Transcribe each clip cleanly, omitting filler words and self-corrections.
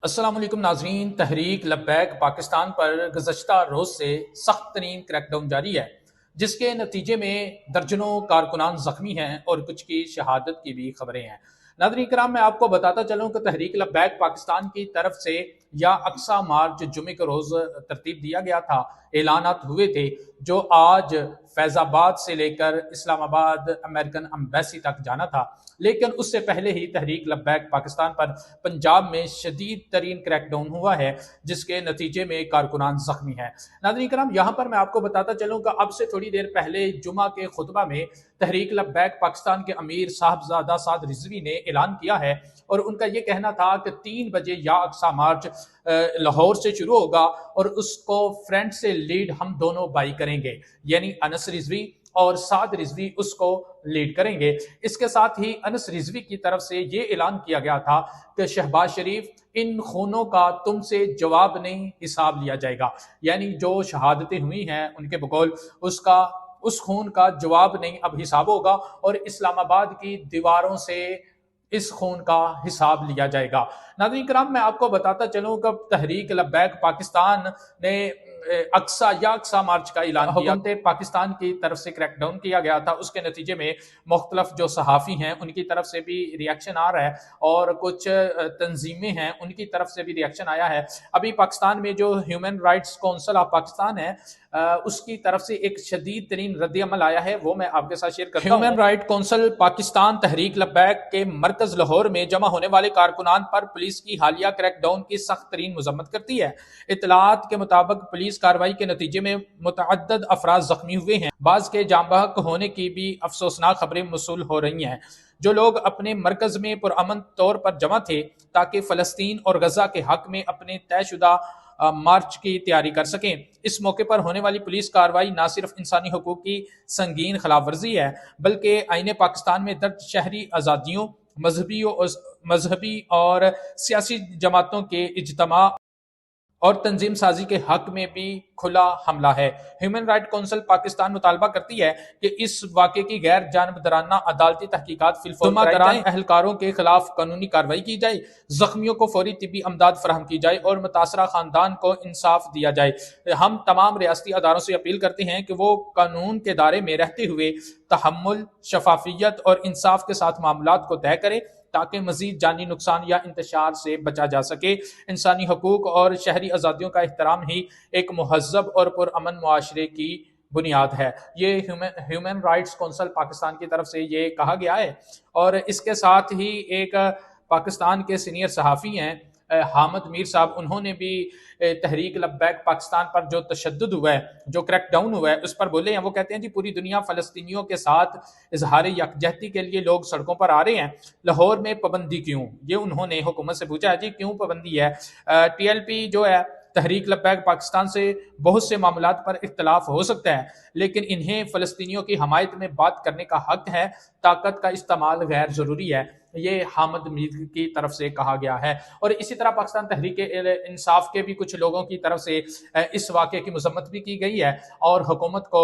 अस्सलाम वालेकुम नाजरीन। तहरीक लब्बैक पाकिस्तान पर गुज़श्ता रोज़ से सख्त तरीन क्रैकडाउन जारी है, जिसके नतीजे में दर्जनों कारकुनान ज़ख्मी हैं और कुछ की शहादत की भी खबरें हैं। नाज़रीन कराम, मैं आपको बताता चलूँ कि तहरीक लब्बैक पाकिस्तान की तरफ से या अक्सा मार्च जुमे के रोज़ तरतीब दिया गया था, ऐलानात हुए थे, जो आज फैज़ाबाद से लेकर इस्लामाबाद अमेरिकन एम्बेसी तक जाना था। लेकिन उससे पहले ही तहरीक लब्बैक पाकिस्तान पर पंजाब में शदीद तरीन क्रैकडाउन हुआ है, जिसके नतीजे में कारकुनान जख्मी है। नाज़रीन करम, यहाँ पर मैं आपको बताता चलूँ कि अब से थोड़ी देर पहले जुमा के खुतबा में तहरीक लब्बैक पाकिस्तान के अमीर साहबजादा साद रिजवी ने ऐलान किया है और उनका ये कहना था कि 3 बजे या अक्सा मार्च लाहौर से शुरू होगा और उसको फ्रंट से लीड हम दोनों भाई करेंगे, यानी अनस रिजवी और साद रिजवी उसको लीड करेंगे। इसके साथ ही अनस रिजवी की तरफ से ये ऐलान किया गया था कि शहबाज शरीफ, इन खूनों का तुमसे जवाब नहीं, हिसाब लिया जाएगा। यानी जो शहादतें हुई हैं उनके बकौल उसका उस खून का जवाब नहीं, अब हिसाब होगा और इस्लामाबाद की दीवारों से इस खून का हिसाब लिया जाएगा। नाज़रीन कराम, मैं आपको बताता चलूं कि तहरीक लब्बैक पाकिस्तान ने अक्सा या अक्सा मार्च का ऐलान किया। हुकूमत पाकिस्तान की तरफ से क्रैकडाउन किया गया था, उसके नतीजे में मुख्तलफ जो सहाफ़ी हैं उनकी तरफ से भी रिएक्शन आ रहा है और कुछ तंजीमें हैं उनकी तरफ से भी रिएक्शन आया है। अभी पाकिस्तान में जो human rights council of Pakistan है, उसकी तरफ से एक शदीद तरीन रद्द-ए-अमल आया है, वो मैं आपके साथ शेयर करता हूं। Human right council Pakistan Tehreek लब्बैक के मरकज लाहौर में जमा होने वाले कारकुनान पर पुलिस की हालिया क्रैकडाउन की सख्त तरीन मजम्मत करती है। इतलात के मुताबिक पुलिस कार्रवाई के नतीजे में मुतअद्दिद अफराद जख्मी हुए हैं। बाज के जाँ बहक होने की भी अफसोसनाक खबरें मौसूल हो रही हैं। जो लोग अपने मरकज में पुरअमन तौर पर जमा थे ताकि फ़लस्तीन और गजा के हक में अपने तयशुदा मार्च की तैयारी कर सकें। इस मौके पर होने वाली पुलिस कार्रवाई न सिर्फ इंसानी हकूक की संगीन खिलाफ वर्जी है, बल्कि आईने पाकिस्तान में दर्ज शहरी आज़ादियों, मजहबी और सियासी जमातों के इज्तिमा और तंजीम साजी के हक में भी खुला हमला है। ह्यूमन राइट काउंसिल पाकिस्तान मुतालबा करती है कि इस वाक़े की गैर जानबदराना अदालती तहकीकात फिलहाल एहलकारों के खिलाफ कानूनी कार्रवाई की जाए, जख्मियों को फौरी तिब्बी अमदाद फराहम की जाए और मुतासरा खानदान को इंसाफ दिया जाए। हम तमाम रियासती अदारों से अपील करते हैं कि वो कानून के दायरे में रहते हुए तहम्मुल, शफाफियत और इंसाफ के साथ मामलात को तय करें ताकि मजीद जानी नुकसान या इंतशार से बचा जा सके। इंसानी हकूक और शहरी आज़ादियों का एहतराम ही एक महज़ब और पुरअमन मुआशरे की बुनियाद है। ये ह्यूमन राइट्स काउंसिल पाकिस्तान की तरफ से ये कहा गया है। और इसके साथ ही एक पाकिस्तान के सीनियर सहाफ़ी हैं हामिद मीर साहब, उन्होंने भी तहरीक लब्बैक पाकिस्तान पर जो तशद्दुद हुआ है, जो क्रैकडाउन हुआ है, उस पर बोले हैं। वो कहते हैं जी, पूरी दुनिया फ़लस्तीनियों के साथ इजहार यकजहती के लिए लोग सड़कों पर आ रहे हैं, लाहौर में पाबंदी क्यों? ये उन्होंने हुकूमत से पूछा है जी, क्यों पाबंदी है? TLP जो है, तहरीक लब्बैक पाकिस्तान से बहुत से मामलात पर इख्तलाफ हो सकता है, लेकिन इन्हें फ़लस्तीनियों की हमायत में बात करने का हक है। ताकत का इस्तेमाल गैर ज़रूरी है, ये हामिद मीर की तरफ से कहा गया है। और इसी तरह पाकिस्तान तहरीक इंसाफ के भी कुछ लोगों की तरफ से इस वाक़े की मजम्मत भी की गई है और हुकूमत को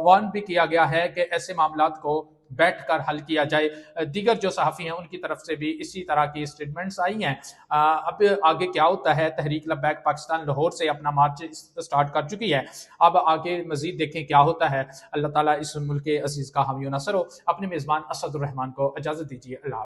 वार्न भी किया गया है कि ऐसे मामलात को बैठ कर हल किया जाए। दीगर जो सहाफ़ी हैं उनकी तरफ से भी इसी तरह की स्टेटमेंट्स आई हैं। अब आगे क्या होता है? तहरीक लब्बैक पाकिस्तान लाहौर से अपना मार्च स्टार्ट कर चुकी है। अब आगे मजीद देखें क्या होता है। अल्लाह ताला इस मुल्क के अजीज़ का हामी व नासर हो। अपने मेज़बान असदुर रहमान को इजाज़त दीजिए। अल्लाह।